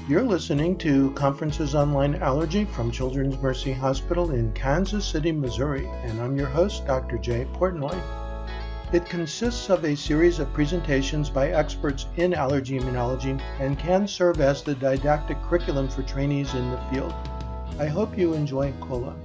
You're listening to Conferences Online Allergy from Children's Mercy Hospital in Kansas City, Missouri, and I'm your host, Dr. Jay Portnoy. It consists of a series of presentations by experts in allergy immunology and can serve as the didactic curriculum for trainees in the field. I hope you enjoy COLA.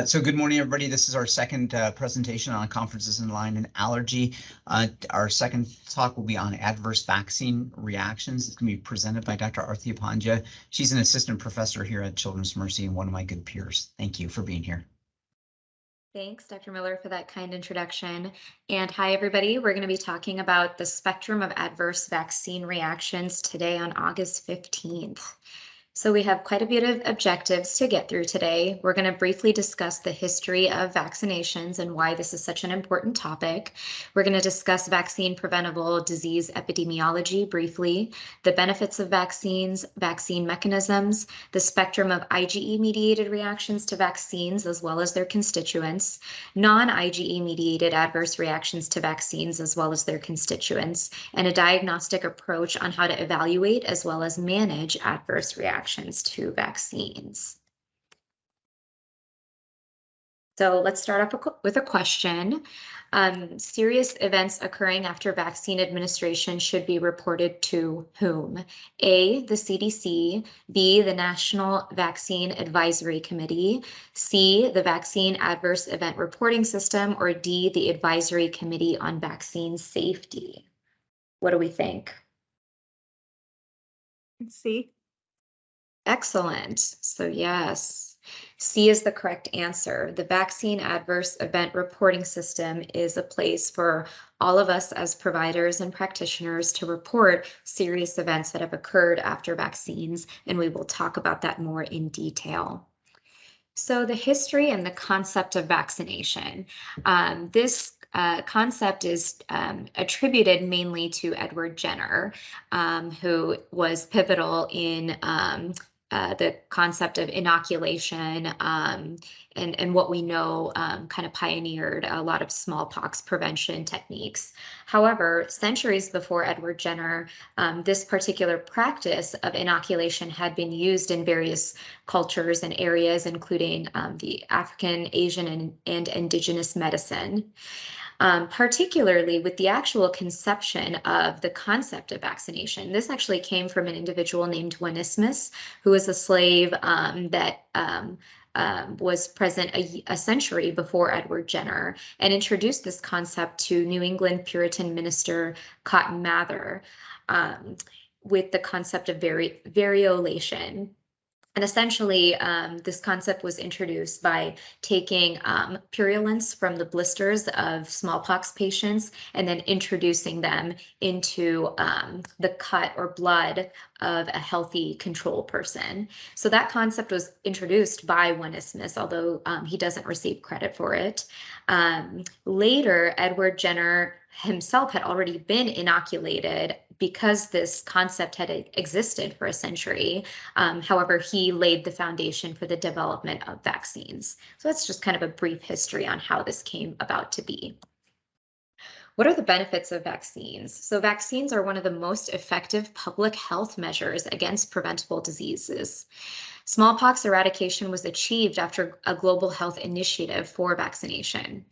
So good morning, everybody. This is our second presentation on conferences online and allergy. Our second talk will be on adverse vaccine reactions. It's going to be presented by Dr. Aarti Pandya. She's an assistant professor here at Children's Mercy and one of my good peers. Thank you for being here. Thanks, Dr. Miller, for that kind introduction. And hi, everybody. We're going to be talking about the spectrum of adverse vaccine reactions today on August 15th. So we have quite a bit of objectives to get through today. We're going to briefly discuss the history of vaccinations and why this is such an important topic. We're going to discuss vaccine preventable disease epidemiology briefly, the benefits of vaccines, vaccine mechanisms, the spectrum of IgE-mediated reactions to vaccines as well as their constituents, non-IgE-mediated adverse reactions to vaccines as well as their constituents, and a diagnostic approach on how to evaluate as well as manage adverse reactions to vaccines. So let's start off with a question. Serious events occurring after vaccine administration should be reported to whom? A, the CDC, B, the National Vaccine Advisory Committee, C, the Vaccine Adverse Event Reporting System, or D, the Advisory Committee on Vaccine Safety. What do we think? C. Excellent. So yes, C is the correct answer. The Vaccine Adverse Event Reporting System is a place for all of us as providers and practitioners to report serious events that have occurred after vaccines, and we will talk about that more in detail. So the history and the concept of vaccination. This concept is attributed mainly to Edward Jenner, who was pivotal in the concept of inoculation and what we know kind of pioneered a lot of smallpox prevention techniques. However, centuries before Edward Jenner, this particular practice of inoculation had been used in various cultures and areas, including the African, Asian, and indigenous medicine. Particularly with the actual conception of the concept of vaccination. This actually came from an individual named Onesimus, who was a slave that was present a century before Edward Jenner, and introduced this concept to New England Puritan minister Cotton Mather with the concept of variolation. And essentially, this concept was introduced by taking purulence from the blisters of smallpox patients and then introducing them into the cut or blood of a healthy control person. So that concept was introduced by Onesimus, although he doesn't receive credit for it. Later, Edward Jenner himself had already been inoculated because this concept had existed for a century. However, he laid the foundation for the development of vaccines. So that's just kind of a brief history on how this came about to be. What are the benefits of vaccines? So vaccines are one of the most effective public health measures against preventable diseases. Smallpox eradication was achieved after a global health initiative for vaccination.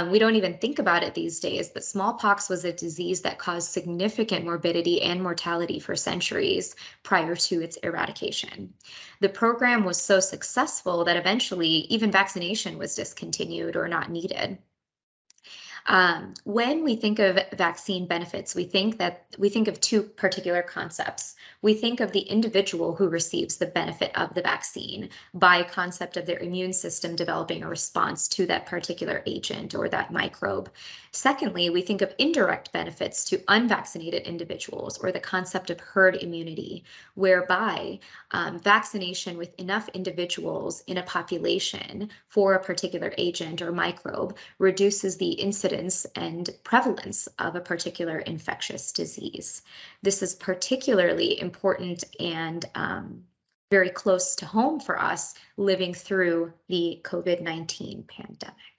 We don't even think about it these days, but smallpox was a disease that caused significant morbidity and mortality for centuries prior to its eradication. The program was so successful that eventually even vaccination was discontinued or not needed. When we think of vaccine benefits, we think of two particular concepts. We think of the individual who receives the benefit of the vaccine by concept of their immune system developing a response to that particular agent or that microbe. Secondly, we think of indirect benefits to unvaccinated individuals, or the concept of herd immunity, whereby vaccination with enough individuals in a population for a particular agent or microbe reduces the incidence and prevalence of a particular infectious disease. This is particularly important and very close to home for us living through the COVID-19 pandemic.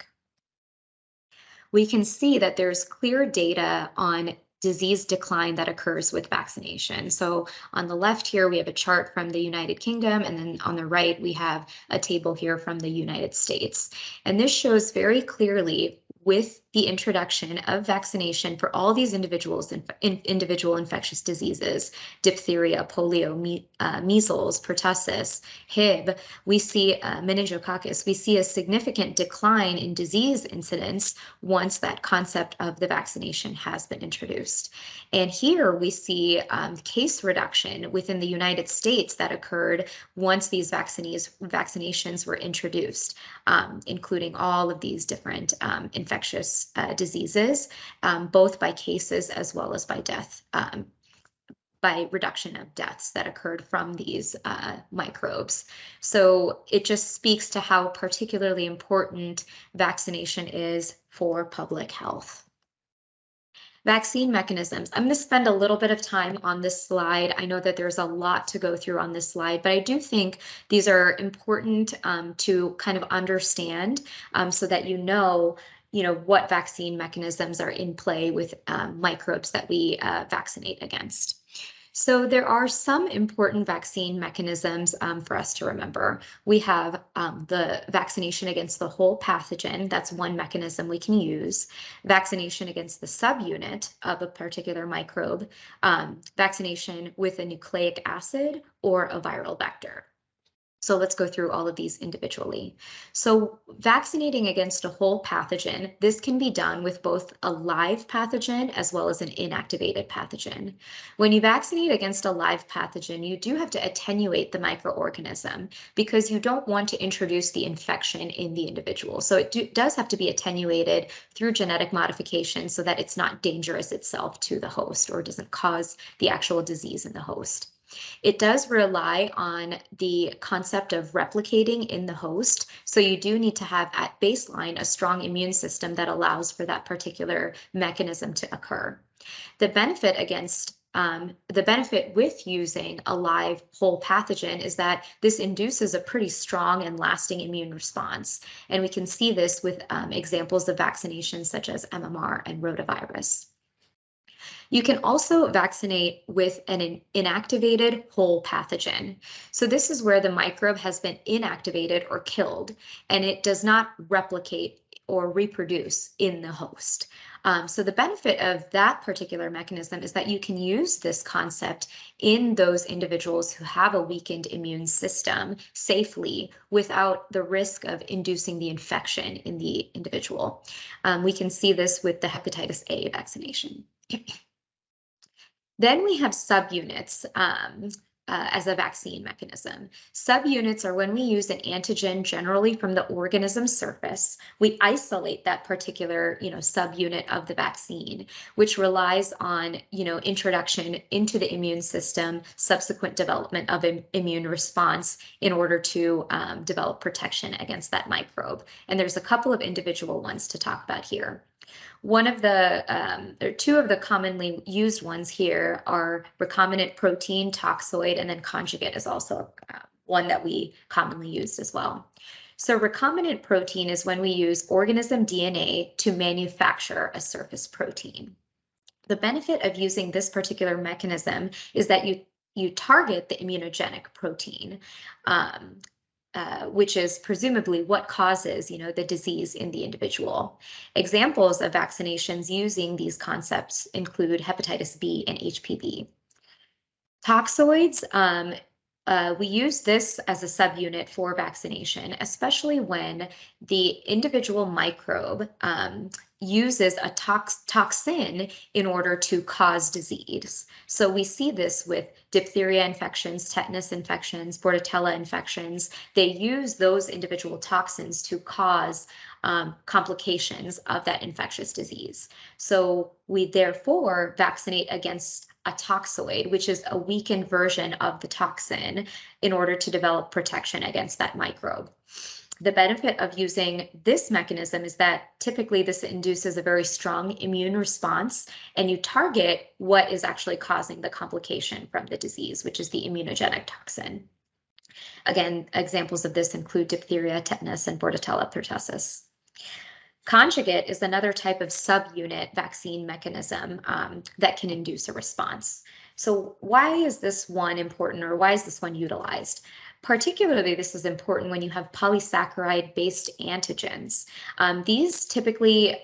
We can see that there's clear data on disease decline that occurs with vaccination. So on the left here, we have a chart from the United Kingdom, and then on the right, we have a table here from the United States. And this shows very clearly with the introduction of vaccination for all these individuals in individual infectious diseases, diphtheria, polio, measles, pertussis, Hib, we see meningococcus, we see a significant decline in disease incidence once that concept of the vaccination has been introduced. And here we see case reduction within the United States that occurred once these vaccinations were introduced, including all of these different infectious diseases, both by cases as well as by death, by reduction of deaths that occurred from these microbes. So it just speaks to how particularly important vaccination is for public health. Vaccine mechanisms. I'm going to spend a little bit of time on this slide. I know that there's a lot to go through on this slide, but I do think these are important to kind of understand so that you know what vaccine mechanisms are in play with microbes that we vaccinate against. So there are some important vaccine mechanisms for us to remember. We have the vaccination against the whole pathogen. That's one mechanism we can use. Vaccination against the subunit of a particular microbe. Vaccination with a nucleic acid or a viral vector. So let's go through all of these individually. So vaccinating against a whole pathogen, this can be done with both a live pathogen as well as an inactivated pathogen. When you vaccinate against a live pathogen, you do have to attenuate the microorganism because you don't want to introduce the infection in the individual. So it does have to be attenuated through genetic modification so that it's not dangerous itself to the host or doesn't cause the actual disease in the host. It does rely on the concept of replicating in the host. So you do need to have at baseline a strong immune system that allows for that particular mechanism to occur. The benefit with using a live whole pathogen is that this induces a pretty strong and lasting immune response. And we can see this with examples of vaccinations such as MMR and rotavirus. You can also vaccinate with an inactivated whole pathogen. So this is where the microbe has been inactivated or killed, and it does not replicate or reproduce in the host. So the benefit of that particular mechanism is that you can use this concept in those individuals who have a weakened immune system safely without the risk of inducing the infection in the individual. We can see this with the hepatitis A vaccination. Then we have subunits as a vaccine mechanism. Subunits are when we use an antigen generally from the organism's surface. We isolate that particular subunit of the vaccine, which relies on introduction into the immune system, subsequent development of an immune response in order to develop protection against that microbe. And there's a couple of individual ones to talk about here. One of the, two of the commonly used ones here are recombinant protein, toxoid, and then conjugate is also one that we commonly use as well. So recombinant protein is when we use organism DNA to manufacture a surface protein. The benefit of using this particular mechanism is that you target the immunogenic protein. Which is presumably what causes, the disease in the individual. Examples of vaccinations using these concepts include hepatitis B and HPV. Toxoids, we use this as a subunit for vaccination, especially when the individual microbe uses a toxin in order to cause disease. So we see this with diphtheria infections, tetanus infections, Bordetella infections. They use those individual toxins to cause complications of that infectious disease. So we therefore vaccinate against a toxoid, which is a weakened version of the toxin, in order to develop protection against that microbe. The benefit of using this mechanism is that typically this induces a very strong immune response, and you target what is actually causing the complication from the disease, which is the immunogenic toxin. Again, examples of this include diphtheria, tetanus, and Bordetella pertussis. Conjugate is another type of subunit vaccine mechanism that can induce a response. So why is this one important, or why is this one utilized? Particularly, this is important when you have polysaccharide-based antigens. These typically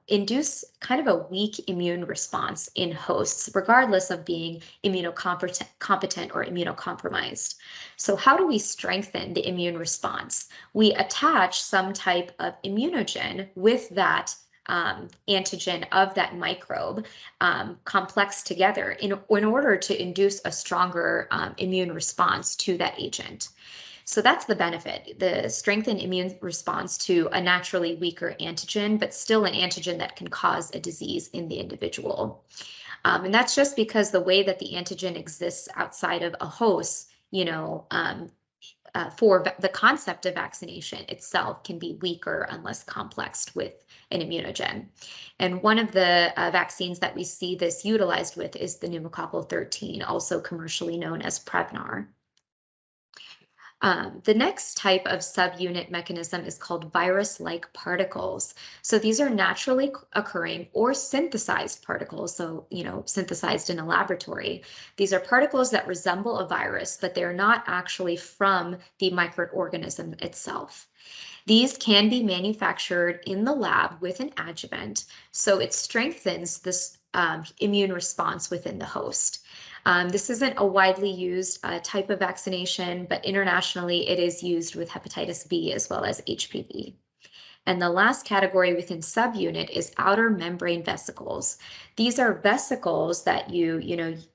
induce kind of a weak immune response in hosts, regardless of being immunocompetent or immunocompromised. So how do we strengthen the immune response? We attach some type of immunogen with that antigen of that microbe complex together in order to induce a stronger immune response to that agent. So that's the benefit, the strengthened immune response to a naturally weaker antigen, but still an antigen that can cause a disease in the individual. And that's just because the way that the antigen exists outside of a host, for the concept of vaccination itself can be weaker unless complexed with an immunogen. And one of the vaccines that we see this utilized with is the pneumococcal 13, also commercially known as Prevnar. The next type of subunit mechanism is called virus-like particles. So these are naturally occurring or synthesized particles, so synthesized in a laboratory. These are particles that resemble a virus, but they're not actually from the microorganism itself. These can be manufactured in the lab with an adjuvant, so it strengthens this immune response within the host. This isn't a widely used type of vaccination, but internationally it is used with hepatitis B as well as HPV. And the last category within subunit is outer membrane vesicles. These are vesicles that you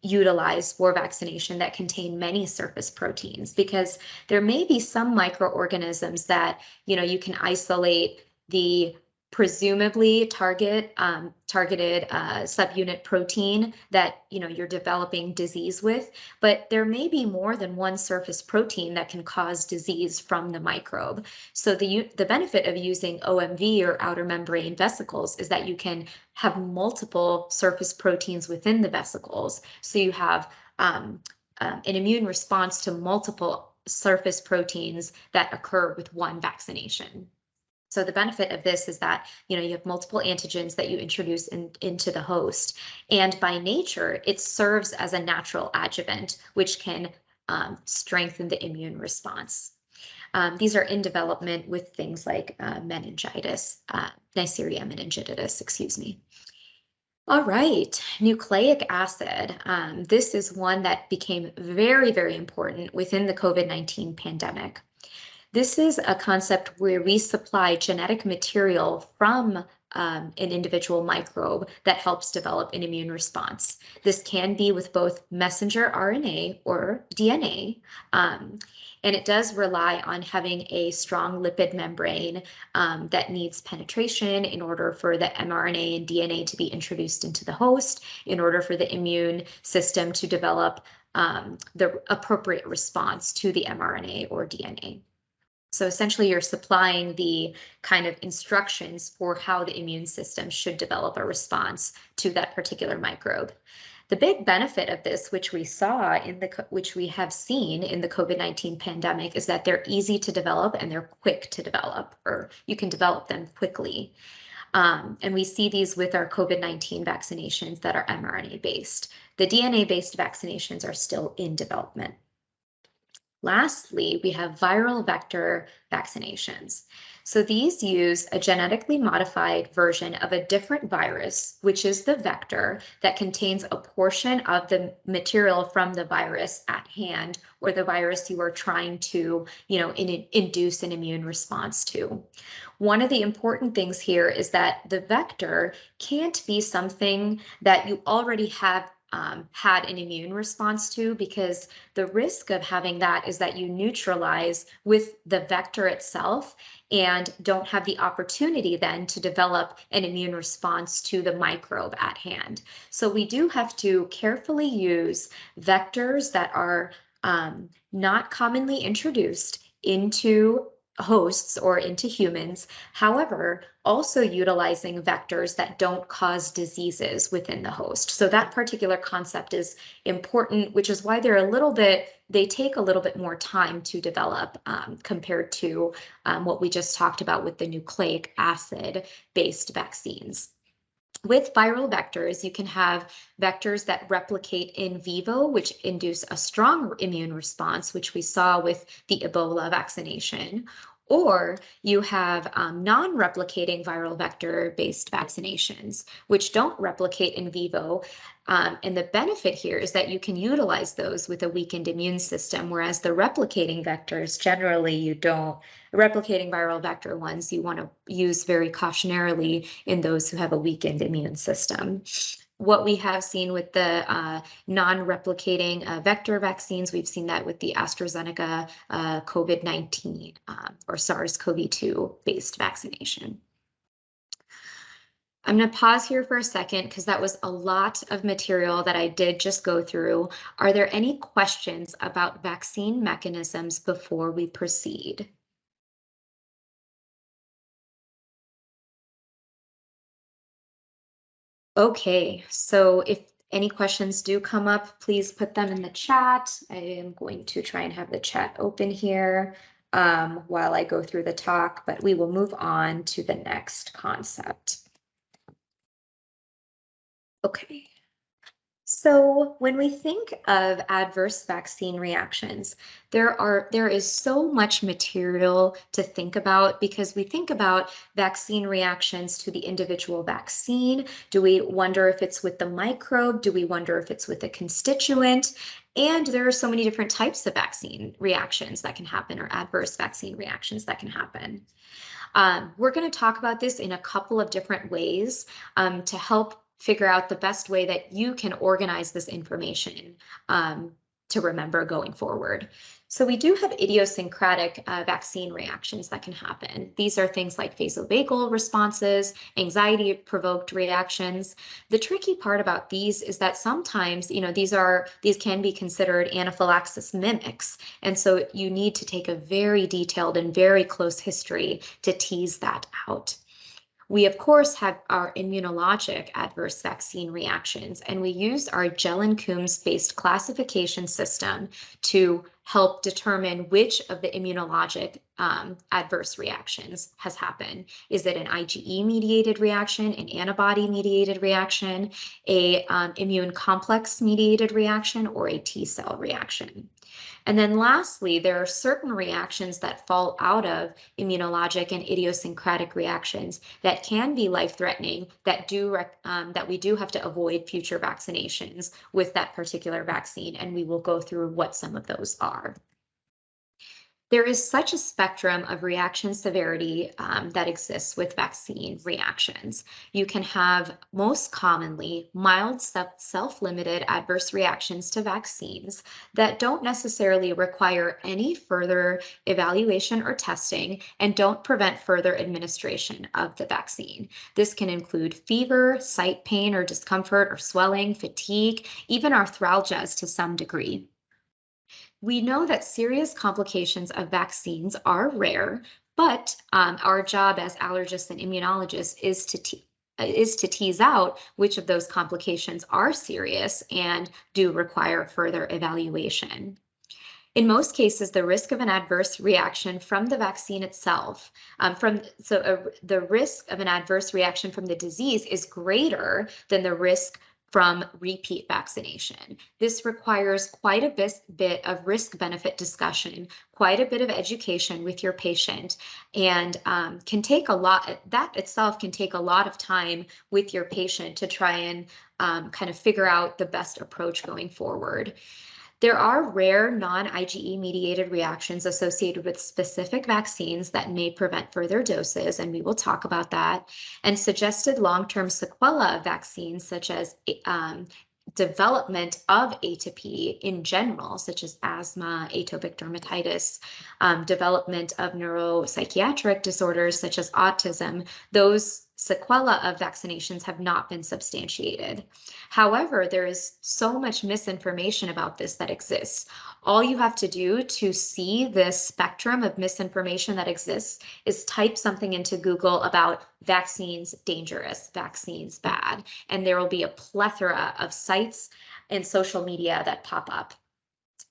utilize for vaccination that contain many surface proteins, because there may be some microorganisms that you can isolate the presumably targeted subunit protein that you're developing disease with, but there may be more than one surface protein that can cause disease from the microbe. So the benefit of using OMV, or outer membrane vesicles, is that you can have multiple surface proteins within the vesicles, so you have an immune response to multiple surface proteins that occur with one vaccination. So the benefit of this is that you have multiple antigens that you introduce into the host, and by nature it serves as a natural adjuvant, which can strengthen the immune response. These are in development with things like meningitis, Neisseria meningitidis, excuse me. All right, nucleic acid. This is one that became very, very important within the COVID-19 pandemic. This is a concept where we supply genetic material from an individual microbe that helps develop an immune response. This can be with both messenger RNA or DNA, and it does rely on having a strong lipid membrane that needs penetration in order for the mRNA and DNA to be introduced into the host, in order for the immune system to develop the appropriate response to the mRNA or DNA. So essentially, you're supplying the kind of instructions for how the immune system should develop a response to that particular microbe. The big benefit of this, which we have seen in the COVID-19 pandemic, is that they're easy to develop and they're quick to develop, or you can develop them quickly. And we see these with our COVID-19 vaccinations that are mRNA-based. The DNA-based vaccinations are still in development. Lastly, we have viral vector vaccinations. So these use a genetically modified version of a different virus, which is the vector, that contains a portion of the material from the virus at hand, or the virus you are trying to, induce an immune response to. One of the important things here is that the vector can't be something that you already have had an immune response to, because the risk of having that is that you neutralize with the vector itself and don't have the opportunity then to develop an immune response to the microbe at hand. So we do have to carefully use vectors that are not commonly introduced into hosts or into humans, however, also utilizing vectors that don't cause diseases within the host. So that particular concept is important, which is why they take a little bit more time to develop compared to what we just talked about with the nucleic acid-based vaccines. With viral vectors, you can have vectors that replicate in vivo, which induce a strong immune response, which we saw with the Ebola vaccination, or you have non-replicating viral vector-based vaccinations, which don't replicate in vivo. And the benefit here is that you can utilize those with a weakened immune system, whereas the replicating vectors, generally you don't. Replicating viral vector ones, you want to use very cautionarily in those who have a weakened immune system. What we have seen with the non-replicating vector vaccines, we've seen that with the AstraZeneca COVID-19 or SARS-CoV-2 based vaccination. I'm going to pause here for a second because that was a lot of material that I did just go through. Are there any questions about vaccine mechanisms before we proceed? Okay, so if any questions do come up, please put them in the chat. I am going to try and have the chat open here while I go through the talk, but we will move on to the next concept. Okay. So when we think of adverse vaccine reactions, there is so much material to think about because we think about vaccine reactions to the individual vaccine. Do we wonder if it's with the microbe? Do we wonder if it's with a constituent? And there are so many different types of vaccine reactions that can happen, or adverse vaccine reactions that can happen. We're going to talk about this in a couple of different ways to help figure out the best way that you can organize this information to remember going forward. So we do have idiosyncratic vaccine reactions that can happen. These are things like vasovagal responses, anxiety-provoked reactions. The tricky part about these is that sometimes, these can be considered anaphylaxis mimics. And so you need to take a very detailed and very close history to tease that out. We, of course, have our immunologic adverse vaccine reactions, and we use our Jelen-Coombs-based classification system to help determine which of the immunologic adverse reactions has happened. Is it an IgE-mediated reaction, an antibody-mediated reaction, a immune complex-mediated reaction, or a T-cell reaction? And then lastly, there are certain reactions that fall out of immunologic and idiosyncratic reactions that can be life-threatening, that we do have to avoid future vaccinations with that particular vaccine, and we will go through what some of those are. There is such a spectrum of reaction severity that exists with vaccine reactions. You can have, most commonly, mild self-limited adverse reactions to vaccines that don't necessarily require any further evaluation or testing and don't prevent further administration of the vaccine. This can include fever, site pain or discomfort or swelling, fatigue, even arthralgias to some degree. We know that serious complications of vaccines are rare, but our job as allergists and immunologists is to tease out which of those complications are serious and do require further evaluation. In most cases, the risk of an adverse reaction from the vaccine itself, the risk of an adverse reaction from the disease is greater than the risk from repeat vaccination. This requires quite a bit of risk-benefit discussion, quite a bit of education with your patient, and can take a lot. That itself can take a lot of time with your patient to try and kind of figure out the best approach going forward. There are rare non-IgE mediated reactions associated with specific vaccines that may prevent further doses, and we will talk about that. And suggested long-term sequelae of vaccines, such as development of atopy in general, such as asthma, atopic dermatitis, development of neuropsychiatric disorders such as autism, those sequela of vaccinations have not been substantiated. However, there is so much misinformation about this that exists. All you have to do to see this spectrum of misinformation that exists is type something into Google about vaccines dangerous, vaccines bad, and there will be a plethora of sites and social media that pop up.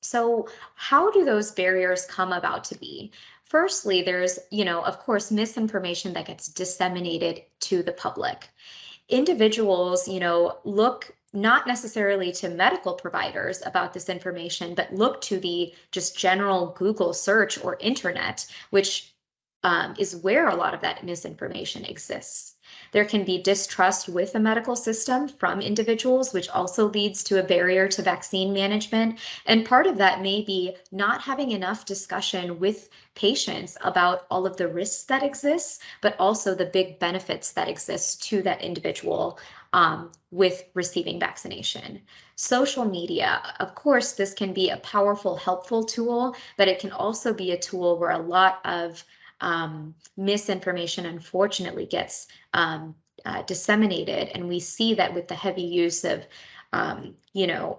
So how do those barriers come about to be? Firstly, there's, of course, misinformation that gets disseminated to the public. Individuals, look not necessarily to medical providers about this information, but look to the just general Google search or internet, which is where a lot of that misinformation exists. There can be distrust with the medical system from individuals, which also leads to a barrier to vaccine management. And part of that may be not having enough discussion with patients about all of the risks that exist, but also the big benefits that exist to that individual with receiving vaccination. Social media, of course, this can be a powerful, helpful tool, but it can also be a tool where a lot of misinformation unfortunately gets disseminated, and we see that with the heavy use of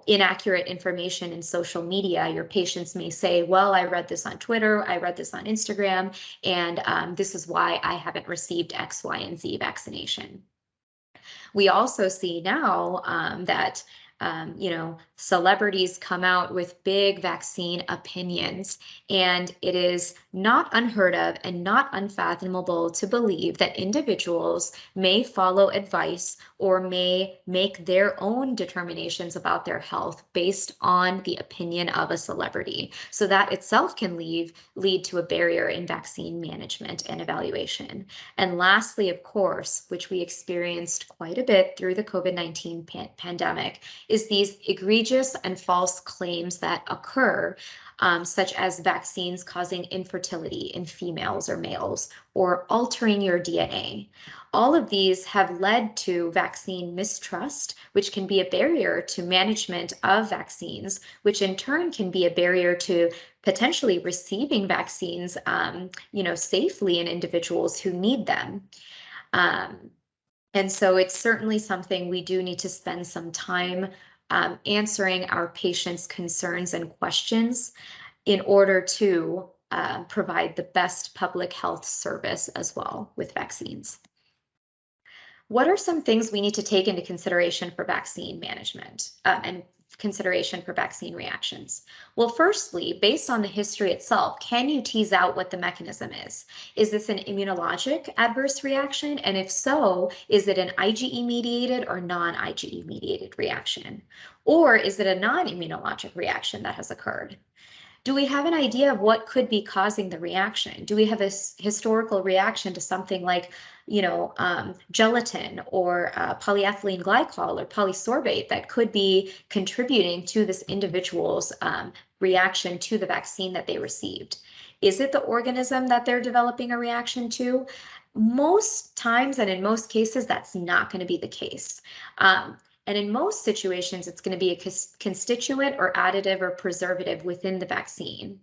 inaccurate information in social media. Your patients may say, well, I read this on Twitter, I read this on Instagram, and this is why I haven't received X, Y, and Z vaccination. We also see now that celebrities come out with big vaccine opinions, and it is not unheard of and not unfathomable to believe that individuals may follow advice or may make their own determinations about their health based on the opinion of a celebrity. So that itself can lead to a barrier in vaccine management and evaluation. And lastly, of course, which we experienced quite a bit through the COVID-19 pandemic, is these egregious and false claims that occur, such as vaccines causing infertility in females or males, or altering your DNA. All of these have led to vaccine mistrust, which can be a barrier to management of vaccines, which in turn can be a barrier to potentially receiving vaccines, safely in individuals who need them. And so it's certainly something we do need to spend some time answering our patients' concerns and questions in order to provide the best public health service as well with vaccines. What are some things we need to take into consideration for vaccine management and consideration for vaccine reactions? Well, firstly, based on the history itself, can you tease out what the mechanism is? Is this an immunologic adverse reaction? And if so, is it an IgE mediated or non-IgE mediated reaction? Or is it a non-immunologic reaction that has occurred? Do we have an idea of what could be causing the reaction? Do we have a historical reaction to something like, gelatin or polyethylene glycol or polysorbate that could be contributing to this individual's reaction to the vaccine that they received? Is it the organism that they're developing a reaction to? Most times and in most cases, that's not going to be the case. And in most situations, it's going to be a constituent or additive or preservative within the vaccine.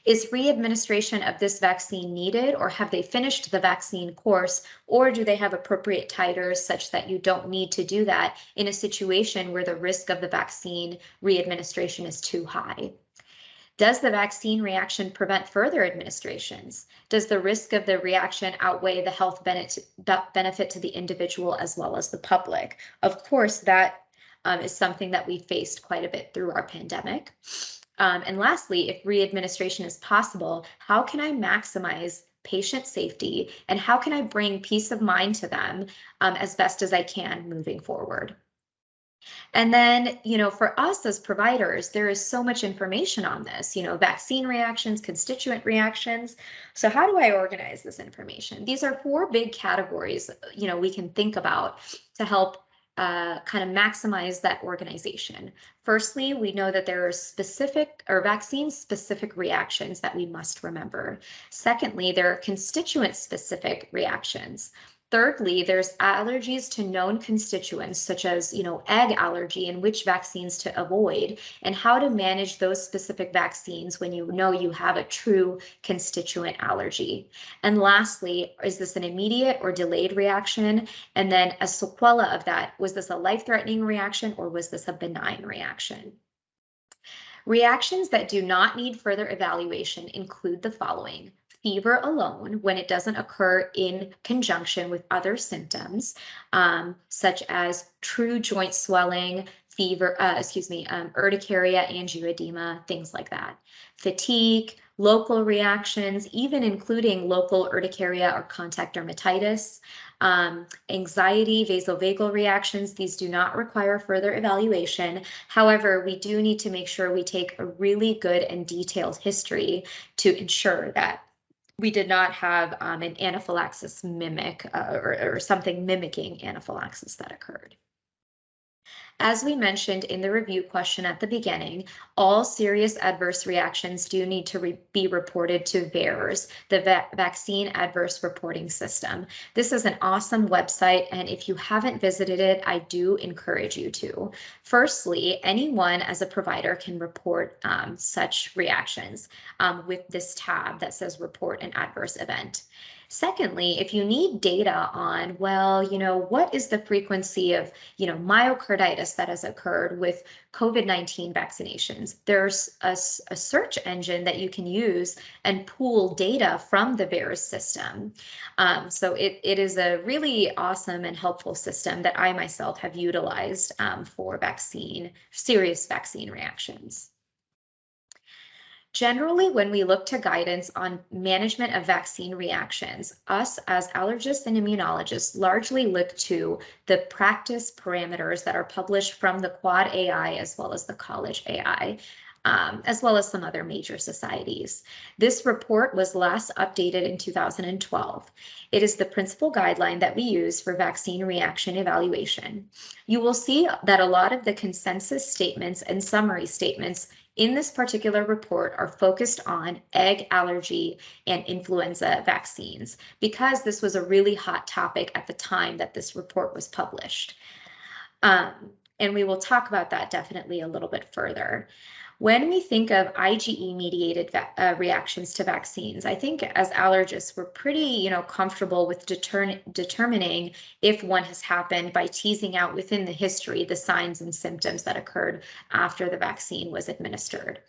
Is re-administration of this vaccine needed, or have they finished the vaccine course, or do they have appropriate titers such that you don't need to do that in a situation where the risk of the vaccine re-administration is too high? Does the vaccine reaction prevent further administrations? Does the risk of the reaction outweigh the health benefit to the individual as well as the public? Of course, that is something that we faced quite a bit through our pandemic. And lastly, if re-administration is possible, how can I maximize patient safety, and how can I bring peace of mind to them as best as I can moving forward? And then, for us as providers, there is so much information on this, vaccine reactions, constituent reactions. So how do I organize this information? These are 4 big categories, we can think about to help kind of maximize that organization. Firstly, we know that there are specific or vaccine-specific reactions that we must remember. Secondly, there are constituent-specific reactions. Thirdly, there's allergies to known constituents such as, egg allergy and which vaccines to avoid and how to manage those specific vaccines when you know you have a true constituent allergy. And lastly, is this an immediate or delayed reaction? And then a sequela of that, was this a life-threatening reaction or was this a benign reaction? Reactions that do not need further evaluation include the following: fever alone when it doesn't occur in conjunction with other symptoms, such as true joint swelling, fever, urticaria, angioedema, things like that. Fatigue, local reactions, even including local urticaria or contact dermatitis, anxiety, vasovagal reactions. These do not require further evaluation. However, we do need to make sure we take a really good and detailed history to ensure that we did not have an anaphylaxis mimic or something mimicking anaphylaxis that occurred. As we mentioned in the review question at the beginning, all serious adverse reactions do need to be reported to VAERS, the Vaccine Adverse Reporting System. This is an awesome website, and if you haven't visited it, I do encourage you to. Firstly, anyone as a provider can report such reactions with this tab that says Report an Adverse Event. Secondly, if you need data on, well, what is the frequency of, myocarditis that has occurred with COVID-19 vaccinations, there's a search engine that you can use and pool data from the VAERS system. So it is a really awesome and helpful system that I myself have utilized for serious vaccine reactions. Generally, when we look to guidance on management of vaccine reactions, us as allergists and immunologists largely look to the practice parameters that are published from the Quad AI as well as the College AI, as well as some other major societies. This report was last updated in 2012. It is the principal guideline that we use for vaccine reaction evaluation. You will see that a lot of the consensus statements and summary statements in this particular report are focused on egg allergy and influenza vaccines because this was a really hot topic at the time that this report was published. And we will talk about that definitely a little bit further. When we think of IgE-mediated reactions to vaccines, I think as allergists, we're pretty, comfortable with determining if one has happened by teasing out within the history the signs and symptoms that occurred after the vaccine was administered.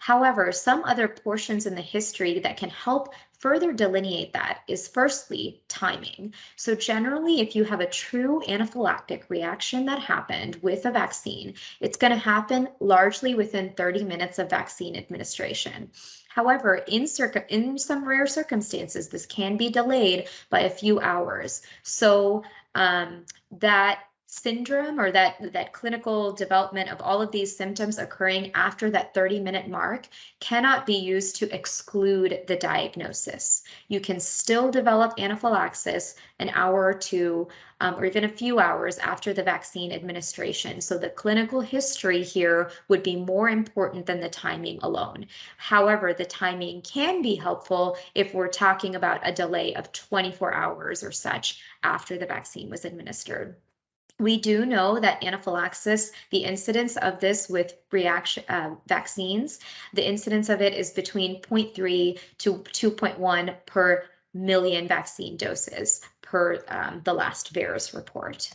However, some other portions in the history that can help further delineate that is firstly timing. So generally, if you have a true anaphylactic reaction that happened with a vaccine, it's going to happen largely within 30 minutes of vaccine administration. However, in some rare circumstances, this can be delayed by a few hours. So that syndrome or that clinical development of all of these symptoms occurring after that 30-minute mark cannot be used to exclude the diagnosis. You can still develop anaphylaxis an hour or two or even a few hours after the vaccine administration. So the clinical history here would be more important than the timing alone. However, the timing can be helpful if we're talking about a delay of 24 hours or such after the vaccine was administered. We do know that anaphylaxis, the incidence of this with vaccines, the incidence of it is between 0.3 to 2.1 per million vaccine doses per the last VAERS report.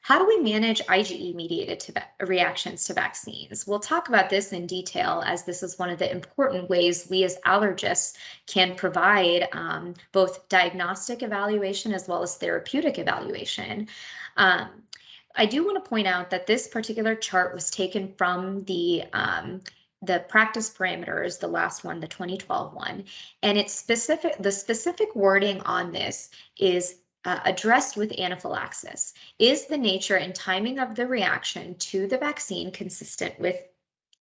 How do we manage IgE-mediated reactions to vaccines? We'll talk about this in detail as this is one of the important ways we as allergists can provide both diagnostic evaluation as well as therapeutic evaluation. I do want to point out that this particular chart was taken from the practice parameters, the last one, the 2012 one, and the specific wording on this is addressed with anaphylaxis. Is the nature and timing of the reaction to the vaccine consistent with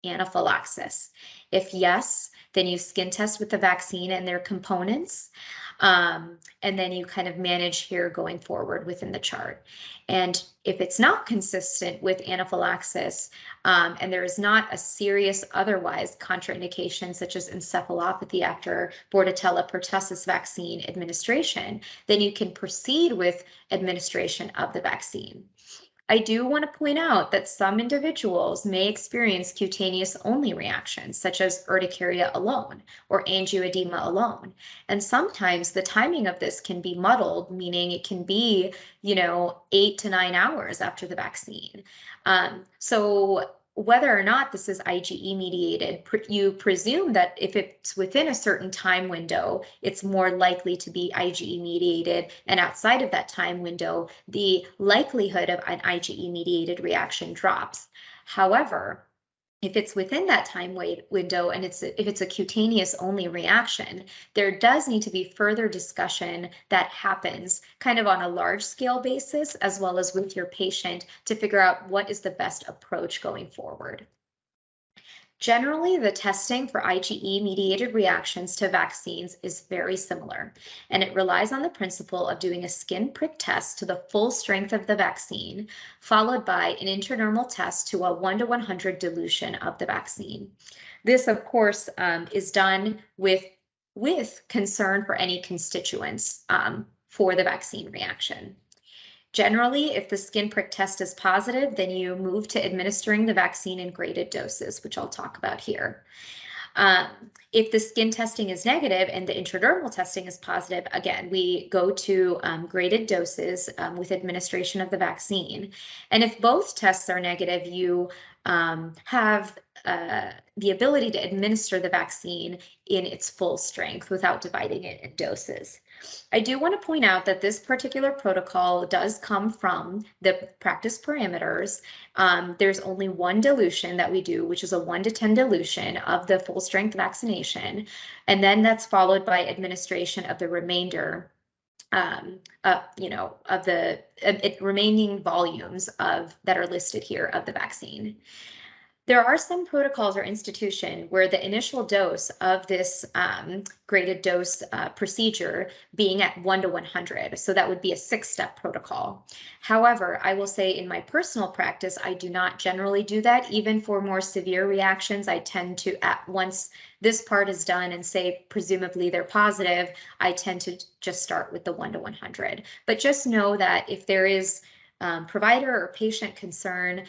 anaphylaxis? If yes, then you skin test with the vaccine and their components. And then you kind of manage here going forward within the chart. And if it's not consistent with anaphylaxis, and there is not a serious otherwise contraindication, such as encephalopathy after Bordetella pertussis vaccine administration, then you can proceed with administration of the vaccine. I do want to point out that some individuals may experience cutaneous-only reactions, such as urticaria alone or angioedema alone. And sometimes the timing of this can be muddled, meaning it can be, 8 to 9 hours after the vaccine. So whether or not this is IgE mediated, you presume that if it's within a certain time window, it's more likely to be IgE mediated, and outside of that time window, the likelihood of an IgE mediated reaction drops. However, if it's within that time window and if it's a cutaneous only reaction, there does need to be further discussion that happens kind of on a large scale basis, as well as with your patient, to figure out what is the best approach going forward. Generally, the testing for IgE-mediated reactions to vaccines is very similar, and it relies on the principle of doing a skin prick test to the full strength of the vaccine, followed by an intradermal test to a 1 to 100 dilution of the vaccine. This, of course, is done with concern for any constituents for the vaccine reaction. Generally, if the skin prick test is positive, then you move to administering the vaccine in graded doses, which I'll talk about here. If the skin testing is negative and the intradermal testing is positive, again, we go to graded doses with administration of the vaccine. And if both tests are negative, you have the ability to administer the vaccine in its full strength without dividing it in doses. I do want to point out that this particular protocol does come from the practice parameters. There's only one dilution that we do, which is a 1 to 10 dilution of the full strength vaccination. And then that's followed by administration of the remainder of the remaining volumes that are listed here of the vaccine. There are some protocols or institution where the initial dose of this graded dose procedure being at 1 to 100. So that would be a 6-step protocol. However, I will say in my personal practice, I do not generally do that. Even for more severe reactions, I tend to, once this part is done and say presumably they're positive, I tend to just start with the 1 to 100. But just know that if there is provider or patient concern,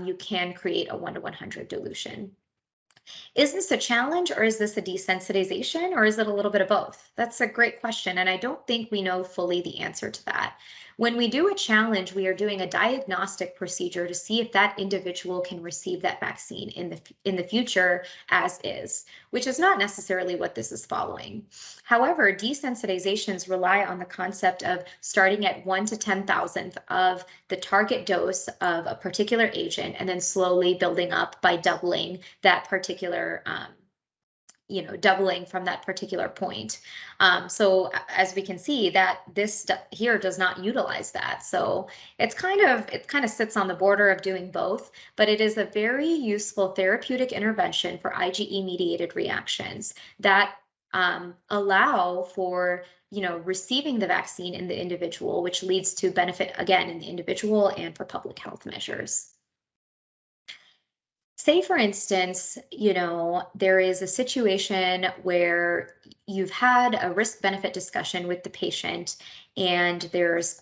you can create a 1 to 100 dilution. Is this a challenge, or is this a desensitization, or is it a little bit of both? That's a great question, and I don't think we know fully the answer to that. When we do a challenge, we are doing a diagnostic procedure to see if that individual can receive that vaccine in the future as is, which is not necessarily what this is following. However, desensitizations rely on the concept of starting at 1 to 10,000th of the target dose of a particular agent and then slowly building up by doubling that particular doubling from that particular point. So as we can see, that this here does not utilize that. So it kind of sits on the border of doing both, but it is a very useful therapeutic intervention for IgE mediated reactions that allow for receiving the vaccine in the individual, which leads to benefit again in the individual and for public health measures. Say, for instance, there is a situation where you've had a risk-benefit discussion with the patient, and there's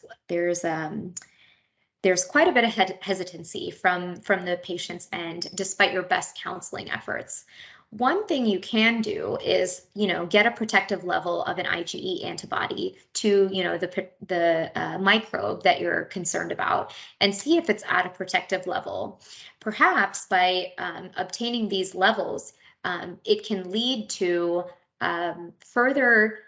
quite a bit of hesitancy from the patient's end, despite your best counseling efforts. One thing you can do is, get a protective level of an IgE antibody to, the microbe that you're concerned about, and see if it's at a protective level. Perhaps by obtaining these levels, it can lead to further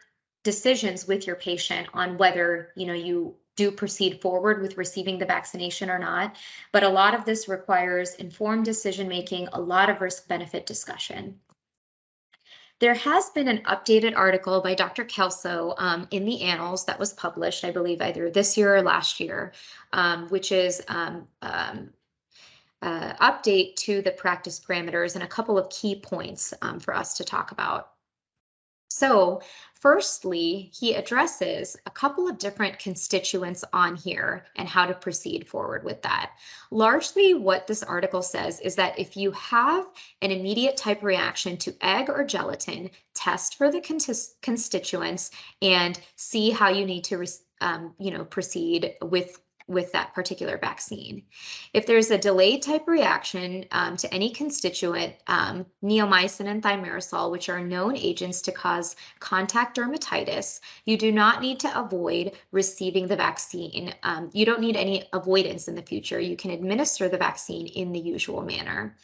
decisions with your patient on whether, you do proceed forward with receiving the vaccination or not. But a lot of this requires informed decision-making, a lot of risk-benefit discussion. There has been an updated article by Dr. Kelso in the Annals that was published, I believe, either this year or last year, which is update to the practice parameters and a couple of key points for us to talk about. So firstly, he addresses a couple of different constituents on here and how to proceed forward with that. Largely what this article says is that if you have an immediate type reaction to egg or gelatin, test for the constituents and see how you need to proceed with that particular vaccine. If there's a delayed type reaction to any constituent, neomycin and thimerosal, which are known agents to cause contact dermatitis, you do not need to avoid receiving the vaccine. You don't need any avoidance in the future. You can administer the vaccine in the usual manner.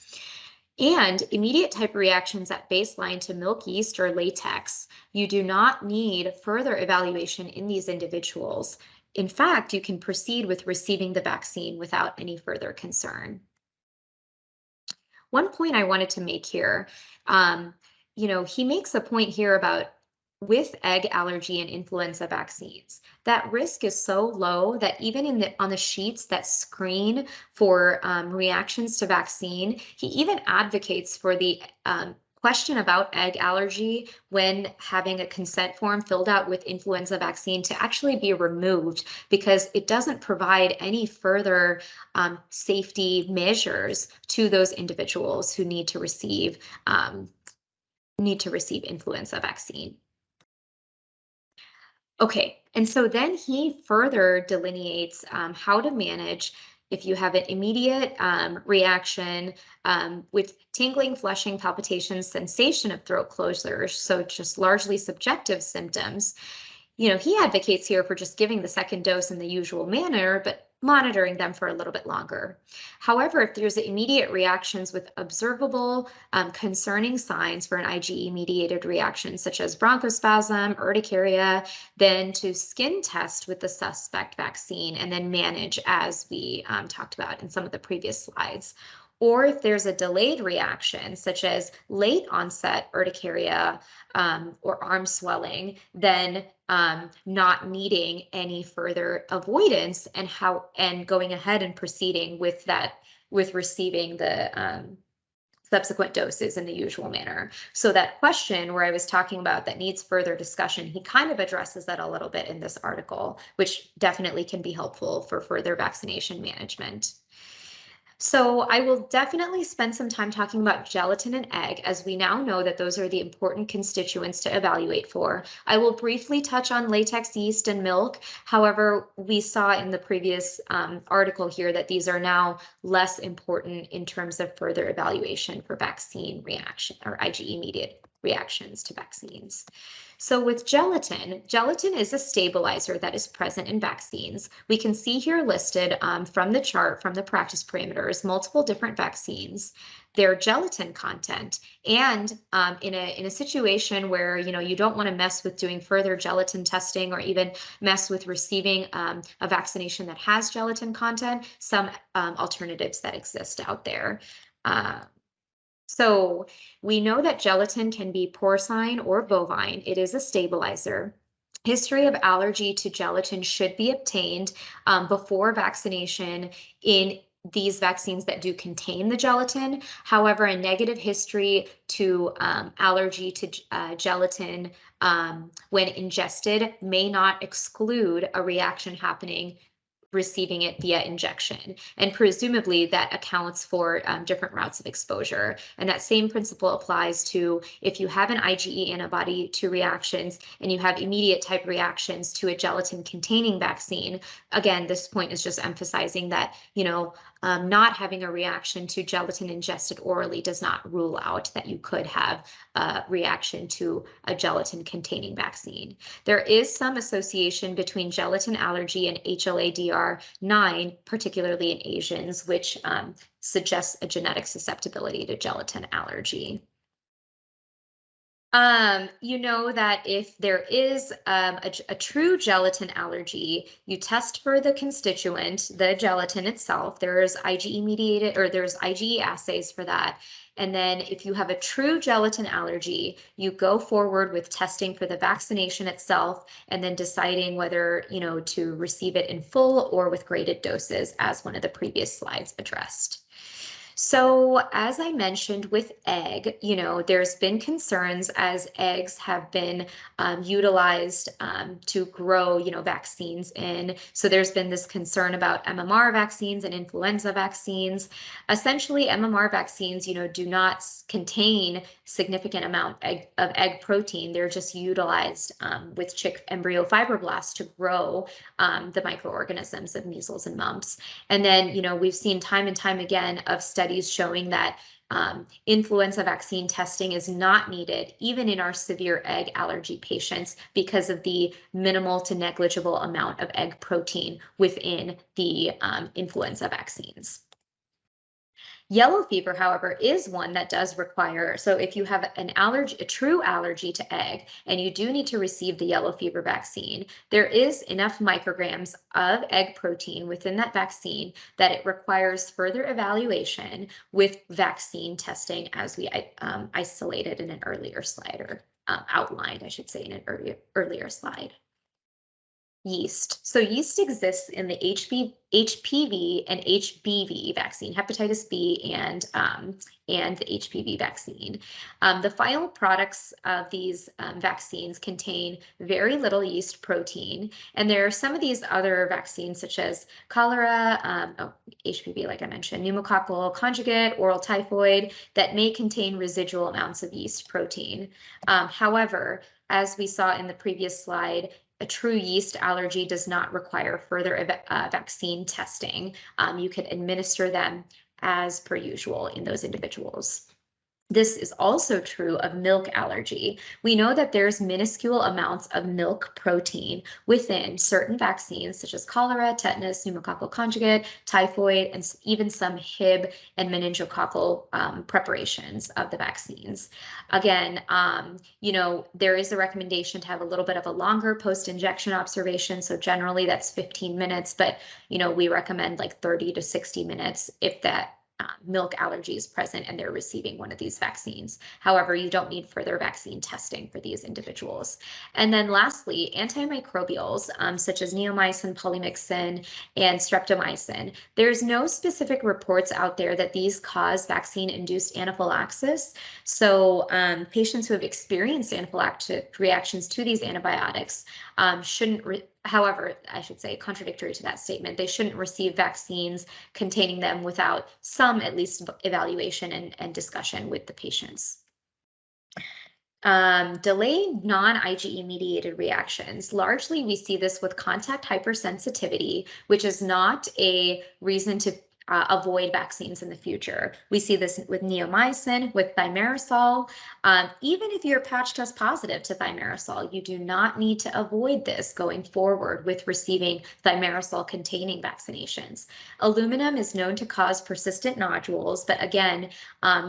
And immediate type reactions at baseline to milk yeast or latex, you do not need further evaluation in these individuals. In fact, you can proceed with receiving the vaccine without any further concern. One point I wanted to make here, he makes a point here about with egg allergy and influenza vaccines, that risk is so low that even on the sheets that screen for reactions to vaccine, he even advocates for the question about egg allergy when having a consent form filled out with influenza vaccine to actually be removed, because it doesn't provide any further safety measures to those individuals who need to receive influenza vaccine. Okay, and so then he further delineates how to manage if you have an immediate reaction with tingling, flushing, palpitations, sensation of throat closure, so just largely subjective symptoms. He advocates here for just giving the second dose in the usual manner, but monitoring them for a little bit longer. However, if there's immediate reactions with observable concerning signs for an IgE-mediated reaction, such as bronchospasm, urticaria, then to skin test with the suspect vaccine and then manage, as we talked about in some of the previous slides. Or if there's a delayed reaction, such as late onset urticaria or arm swelling, then not needing any further avoidance and going ahead and proceeding with receiving the subsequent doses in the usual manner. So that question where I was talking about that needs further discussion, he kind of addresses that a little bit in this article, which definitely can be helpful for further vaccination management. So I will definitely spend some time talking about gelatin and egg, as we now know that those are the important constituents to evaluate for. I will briefly touch on latex, yeast, and milk. However, we saw in the previous article here that these are now less important in terms of further evaluation for vaccine reaction or IgE-mediated reactions to vaccines. So with gelatin is a stabilizer that is present in vaccines. We can see here listed from the chart, from the practice parameters, multiple different vaccines, their gelatin content, and in a situation where you don't want to mess with doing further gelatin testing or even mess with receiving a vaccination that has gelatin content, some alternatives that exist out there. So we know that gelatin can be porcine or bovine. It is a stabilizer. History of allergy to gelatin should be obtained before vaccination in these vaccines that do contain the gelatin. However, a negative history to allergy to gelatin when ingested may not exclude a reaction happening receiving it via injection, and presumably that accounts for different routes of exposure. And that same principle applies to if you have an IgE antibody to reactions and you have immediate type reactions to a gelatin containing vaccine. Again, this point is just emphasizing that not having a reaction to gelatin ingested orally does not rule out that you could have a reaction to a gelatin containing vaccine. There is some association between gelatin allergy and HLA-DR9, particularly in Asians, which suggests a genetic susceptibility to gelatin allergy. You know that if there is a true gelatin allergy, you test for the constituent, the gelatin itself. There's IgE mediated, or there's IgE assays for that. And then if you have a true gelatin allergy, you go forward with testing for the vaccination itself and then deciding whether, to receive it in full or with graded doses, as one of the previous slides addressed. So as I mentioned with egg, there's been concerns as eggs have been utilized to grow, vaccines in. So there's been this concern about MMR vaccines and influenza vaccines. Essentially, MMR vaccines, do not contain significant amount of egg protein. They're just utilized with chick embryo fibroblasts to grow the microorganisms of measles and mumps. And then, we've seen time and time again of studies showing that influenza vaccine testing is not needed, even in our severe egg allergy patients, because of the minimal to negligible amount of egg protein within the influenza vaccines. Yellow fever, however, is one that does require, so if you have an allergy, a true allergy to egg, and you do need to receive the yellow fever vaccine, there is enough micrograms of egg protein within that vaccine that it requires further evaluation with vaccine testing, as we isolated in an earlier slide, or outlined, I should say, in an earlier slide. Yeast. So yeast exists in the HPV and HBV vaccine, hepatitis B and the HPV vaccine. The final products of these vaccines contain very little yeast protein, and there are some of these other vaccines such as cholera, HPV, like I mentioned, pneumococcal conjugate, oral typhoid, that may contain residual amounts of yeast protein. However, as we saw in the previous slide, a true yeast allergy does not require further vaccine testing. You can administer them as per usual in those individuals. This is also true of milk allergy. We know that there's minuscule amounts of milk protein within certain vaccines, such as cholera, tetanus, pneumococcal conjugate, typhoid, and even some Hib and meningococcal preparations of the vaccines. Again, there is a recommendation to have a little bit of a longer post-injection observation. So generally that's 15 minutes, but we recommend like 30 to 60 minutes if that milk allergy is present and they're receiving one of these vaccines. However, you don't need further vaccine testing for these individuals. And then lastly, antimicrobials such as neomycin, polymyxin, and streptomycin. There's no specific reports out there that these cause vaccine-induced anaphylaxis. So patients who have experienced anaphylactic reactions to these antibiotics shouldn't however, I should say, contradictory to that statement, they shouldn't receive vaccines containing them without some, at least, evaluation and discussion with the patients. Delayed non-IgE mediated reactions. Largely, we see this with contact hypersensitivity, which is not a reason to avoid vaccines in the future. We see this with neomycin, with thimerosal. Even if your patch tests positive to thimerosal, you do not need to avoid this going forward with receiving thimerosal containing vaccinations. Aluminum is known to cause persistent nodules, but again,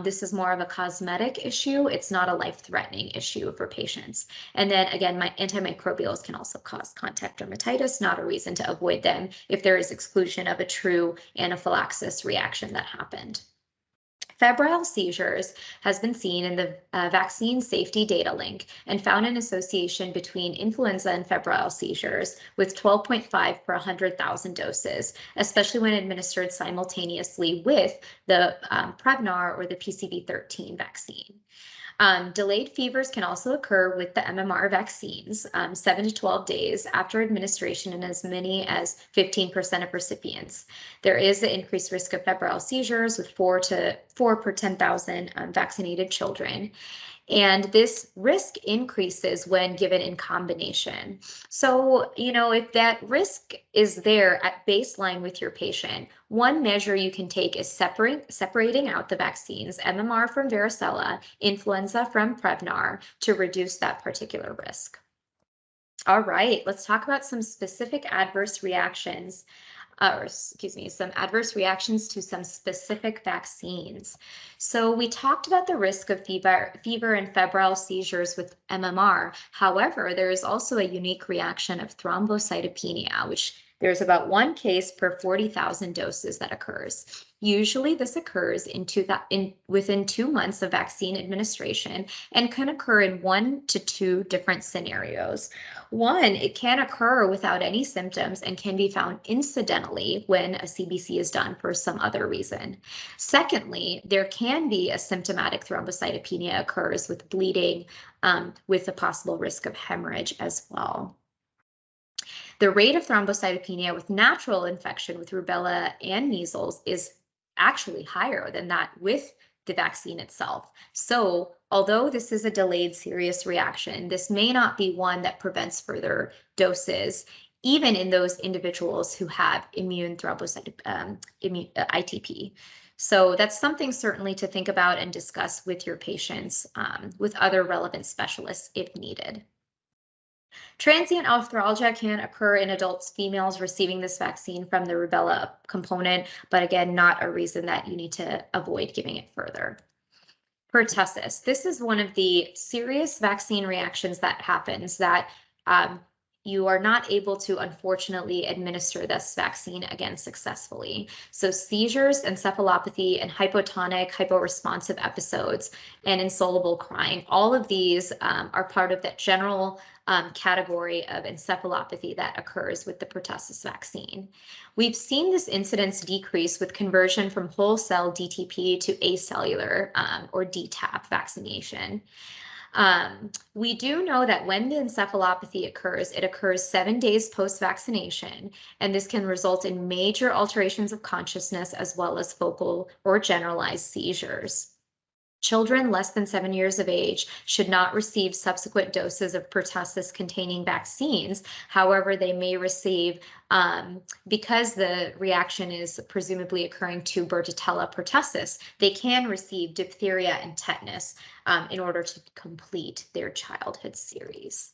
this is more of a cosmetic issue. It's not a life-threatening issue for patients. And then again, antimicrobials can also cause contact dermatitis, not a reason to avoid them if there is exclusion of a true anaphylaxis reaction that happened. Febrile seizures has been seen in the vaccine safety data link and found an association between influenza and febrile seizures with 12.5 per 100,000 doses, especially when administered simultaneously with the Prevnar or the PCV13 vaccine. Delayed fevers can also occur with the MMR vaccines 7 to 12 days after administration in as many as 15% of recipients. There is an increased risk of febrile seizures with 4 per 10,000 vaccinated children. And this risk increases when given in combination. So, if that risk is there at baseline with your patient, one measure you can take is separating out the vaccines, MMR from Varicella, influenza from Prevnar, to reduce that particular risk. All right, let's talk about some specific adverse reactions some adverse reactions to some specific vaccines. So we talked about the risk of fever and febrile seizures with MMR. However, there is also a unique reaction of thrombocytopenia, which there's about 1 case per 40,000 doses that occurs. Usually this occurs within 2 months of vaccine administration and can occur in 1 to 2 different scenarios. One, it can occur without any symptoms and can be found incidentally when a CBC is done for some other reason. Secondly, there can be a symptomatic thrombocytopenia occurs with bleeding with a possible risk of hemorrhage as well. The rate of thrombocytopenia with natural infection with rubella and measles is actually higher than that with the vaccine itself. So although this is a delayed serious reaction, this may not be one that prevents further doses, even in those individuals who have immune ITP. So that's something certainly to think about and discuss with your patients, with other relevant specialists if needed. Transient arthralgia can occur in adults, females receiving this vaccine from the rubella component, but again, not a reason that you need to avoid giving it further. Pertussis. This is one of the serious vaccine reactions that happens that you are not able to, unfortunately, administer this vaccine again successfully. So seizures, encephalopathy, and hypotonic, hyporesponsive episodes, and insoluble crying, all of these are part of that general category of encephalopathy that occurs with the pertussis vaccine. We've seen this incidence decrease with conversion from whole cell DTP to acellular or DTaP vaccination. We do know that when the encephalopathy occurs, it occurs 7 days post-vaccination, and this can result in major alterations of consciousness as well as focal or generalized seizures. Children less than 7 years of age should not receive subsequent doses of pertussis containing vaccines. However, they may receive, because the reaction is presumably occurring to Bordetella pertussis, they can receive diphtheria and tetanus in order to complete their childhood series.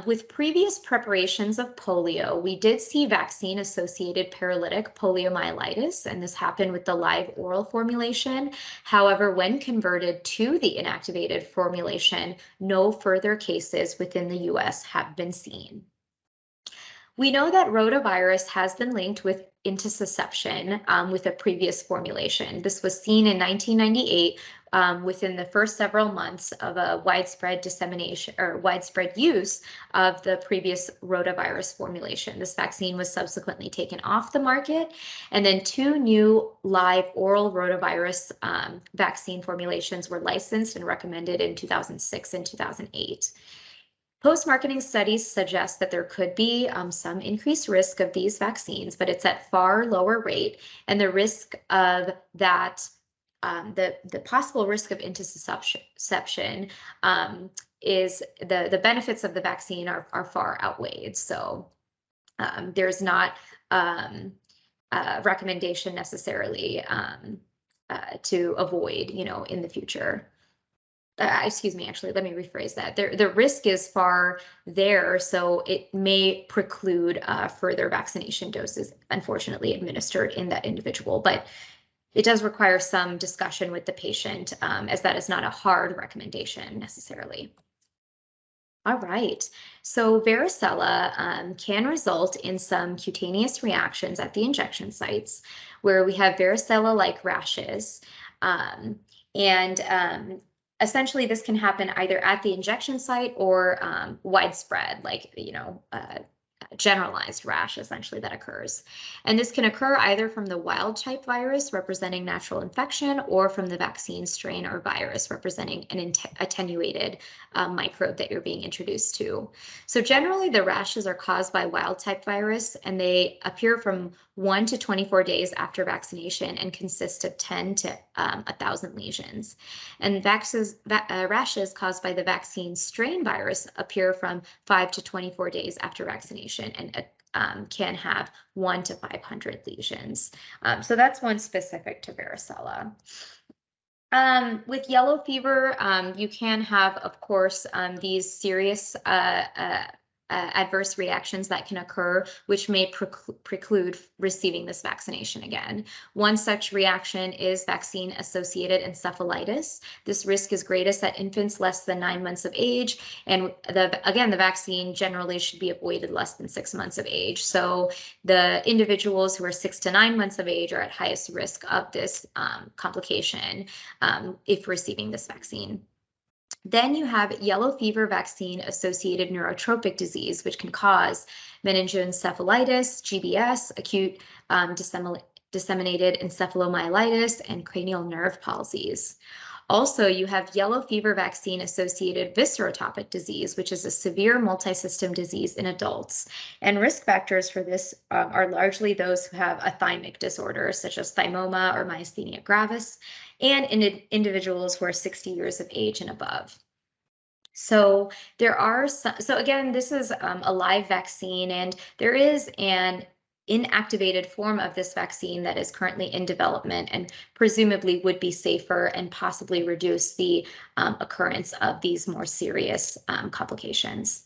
With previous preparations of polio, we did see vaccine-associated paralytic poliomyelitis, and this happened with the live oral formulation. However, when converted to the inactivated formulation, no further cases within the US have been seen. We know that rotavirus has been linked with intussusception with a previous formulation. This was seen in 1998 within the first several months of a widespread dissemination or widespread use of the previous rotavirus formulation. This vaccine was subsequently taken off the market, and then 2 new live oral rotavirus vaccine formulations were licensed and recommended in 2006 and 2008. Post-marketing studies suggest that there could be some increased risk of these vaccines, but it's at far lower rate, and the risk of that, the possible risk of intussusception is the benefits of the vaccine are far outweighed. So there's not a recommendation necessarily to avoid, in the future. Excuse me, actually, let me rephrase that. The risk is far there, so it may preclude further vaccination doses, unfortunately, administered in that individual. But it does require some discussion with the patient, as that is not a hard recommendation necessarily. All right, so varicella can result in some cutaneous reactions at the injection sites, where we have varicella-like rashes, essentially, this can happen either at the injection site or widespread, like, generalized rash, essentially, that occurs. And this can occur either from the wild type virus representing natural infection or from the vaccine strain or virus representing an attenuated microbe that you're being introduced to. So generally, the rashes are caused by wild type virus, and they appear from 1 to 24 days after vaccination and consist of 10 to 1,000 lesions. And rashes caused by the vaccine strain virus appear from 5 to 24 days after vaccination and can have 1 to 500 lesions. So that's one specific to varicella. With yellow fever, you can have, of course, these serious adverse reactions that can occur, which may preclude receiving this vaccination again. One such reaction is vaccine-associated encephalitis. This risk is greatest at infants less than 9 months of age, and the vaccine generally should be avoided less than 6 months of age. So the individuals who are 6 to 9 months of age are at highest risk of this complication if receiving this vaccine. Then you have yellow fever vaccine-associated neurotropic disease, which can cause meningoencephalitis, GBS, acute disseminated encephalomyelitis, and cranial nerve palsies. Also, you have yellow fever vaccine-associated viscerotopic disease, which is a severe multisystem disease in adults. And risk factors for this are largely those who have a thymic disorder, such as thymoma or myasthenia gravis, and in individuals who are 60 years of age and above. So there are some, so again, this is a live vaccine, and there is an inactivated form of this vaccine that is currently in development and presumably would be safer and possibly reduce the occurrence of these more serious complications.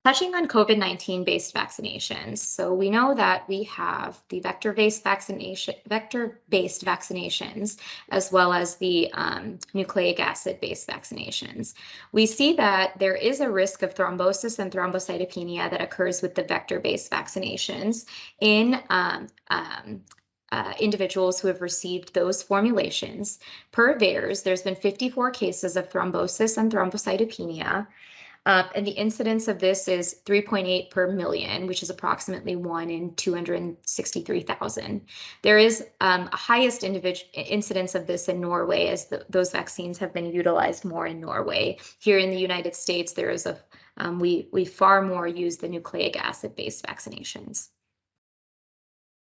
Touching on COVID-19 based vaccinations, so we know that we have the vector-based vaccinations, as well as the nucleic acid-based vaccinations. We see that there is a risk of thrombosis and thrombocytopenia that occurs with the vector-based vaccinations in individuals who have received those formulations. Per VAERS, there's been 54 cases of thrombosis and thrombocytopenia. And the incidence of this is 3.8 per million, which is approximately 1 in 263,000. There is a highest incidence of this in Norway, as those vaccines have been utilized more in Norway. Here in the United States, there is we far more use the nucleic acid-based vaccinations.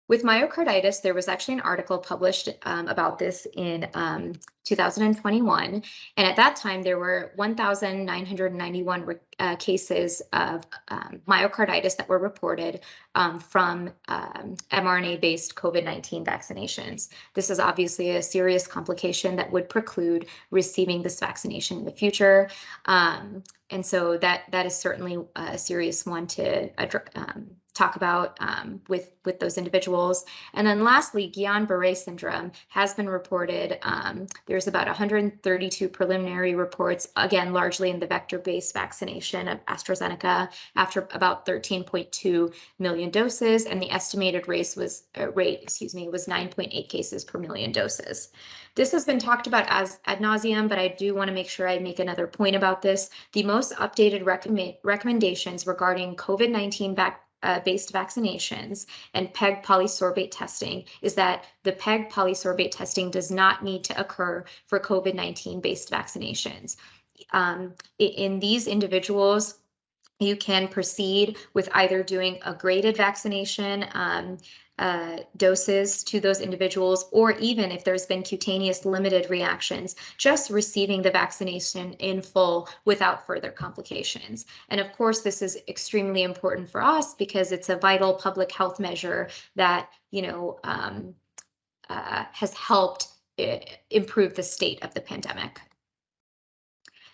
With myocarditis, there was actually an article published about this in 2021, and at that time there were 1,991 cases of myocarditis that were reported from mRNA-based COVID-19 vaccinations. This is obviously a serious complication that would preclude receiving this vaccination in the future, and so that is certainly a serious one to talk about with those individuals. And then lastly, Guillain-Barré syndrome has been reported. There's about 132 preliminary reports, again, largely in the vector-based vaccination of AstraZeneca after about 13.2 million doses, and the estimated rate was 9.8 cases per million doses. This has been talked about as ad nauseum, but I do want to make sure I make another point about this. The most updated recommendations regarding COVID-19 based vaccinations and PEG polysorbate testing is that the PEG polysorbate testing does not need to occur for COVID-19 based vaccinations. In these individuals, you can proceed with either doing a graded vaccination doses to those individuals, or even if there's been cutaneous limited reactions, just receiving the vaccination in full without further complications. And of course, this is extremely important for us because it's a vital public health measure that, has helped improve the state of the pandemic.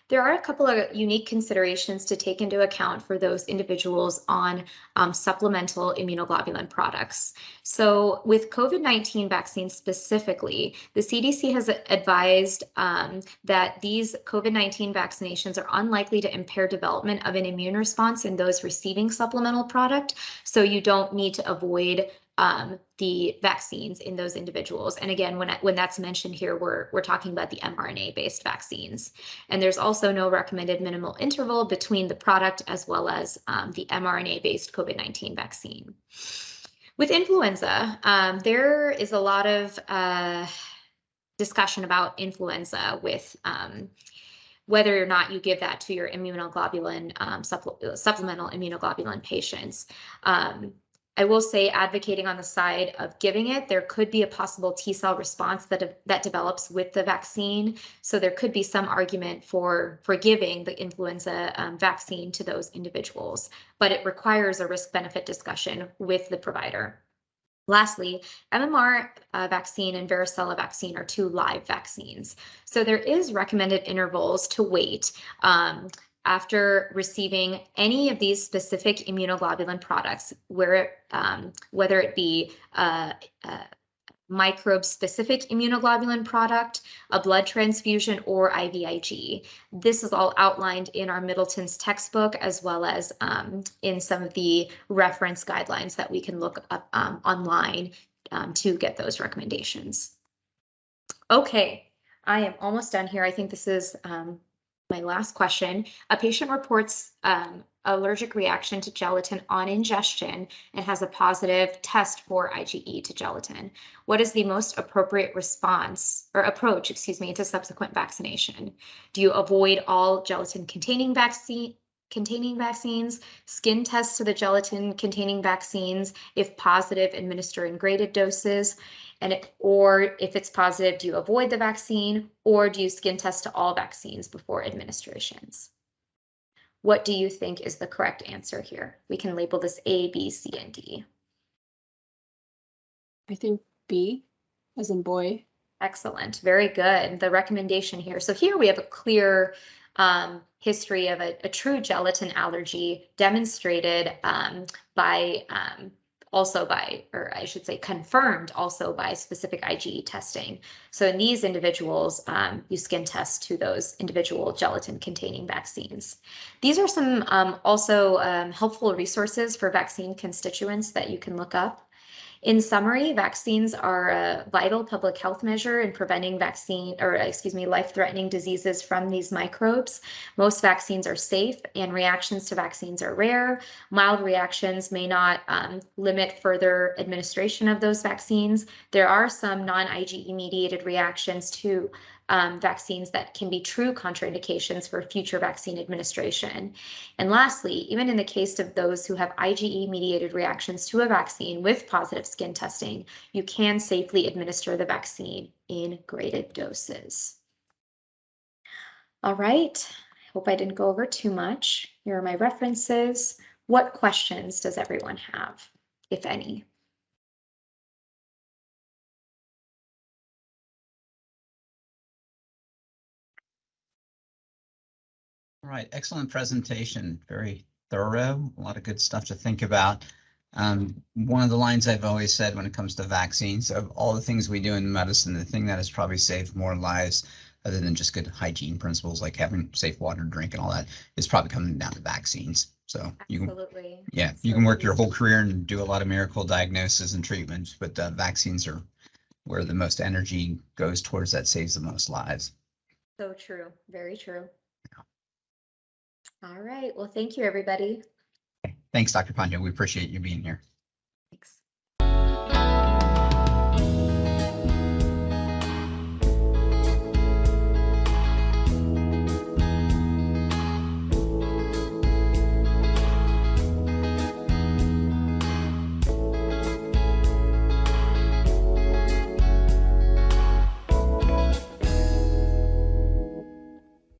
There are a couple of unique considerations to take into account for those individuals on supplemental immunoglobulin products. So with COVID-19 vaccines specifically, the CDC has advised that these COVID-19 vaccinations are unlikely to impair development of an immune response in those receiving supplemental product. So you don't need to avoid the vaccines in those individuals. And again, when that's mentioned here, we're talking about the mRNA-based vaccines. And there's also no recommended minimal interval between the product as well as the mRNA-based COVID-19 vaccine. With influenza, there is a lot of discussion about influenza with whether or not you give that to your immunoglobulin, supplemental immunoglobulin patients. I will say, advocating on the side of giving it, there could be a possible T-cell response that develops with the vaccine. So there could be some argument for giving the influenza vaccine to those individuals, but it requires a risk-benefit discussion with the provider. Lastly, MMR vaccine and Varicella vaccine are two live vaccines. So there is recommended intervals to wait after receiving any of these specific immunoglobulin products, whether it be microbe-specific immunoglobulin product, a blood transfusion, or IVIG. This is all outlined in our Middleton's textbook, as well as in some of the reference guidelines that we can look up online to get those recommendations. Okay, I am almost done here. I think this is my last question. A patient reports allergic reaction to gelatin on ingestion and has a positive test for IgE to gelatin. What is the most appropriate response or approach, to subsequent vaccination? Do you avoid all gelatin-containing vaccines, skin tests to the gelatin-containing vaccines? If positive, administer in graded doses, or if it's positive, do you avoid the vaccine, or do you skin test to all vaccines before administrations? What do you think is the correct answer here? We can label this A, B, C, and D. I think B, as in boy. Excellent, very good. The recommendation here. So here we have a clear history of a true gelatin allergy demonstrated confirmed also by specific IgE testing. So in these individuals, you skin test to those individual gelatin-containing vaccines. These are some also helpful resources for vaccine constituents that you can look up. In summary, vaccines are a vital public health measure in preventing life-threatening diseases from these microbes. Most vaccines are safe and reactions to vaccines are rare. Mild reactions may not limit further administration of those vaccines. There are some non-IgE mediated reactions to vaccines that can be true contraindications for future vaccine administration. And lastly, even in the case of those who have IgE-mediated reactions to a vaccine with positive skin testing, you can safely administer the vaccine in graded doses. All right, I hope I didn't go over too much. Here are my references. What questions does everyone have, if any? All right, excellent presentation, very thorough, a lot of good stuff to think about. One of the lines I've always said when it comes to vaccines, of all the things we do in medicine, the thing that has probably saved more lives, other than just good hygiene principles like having safe water to drink and all that, is probably coming down to vaccines. So you can work your whole career and do a lot of miracle diagnosis and treatment, but vaccines are where the most energy goes towards that saves the most lives. So true, very true. All right, well, thank you, everybody. Thanks, Dr. Pandya. We appreciate you being here. Thanks.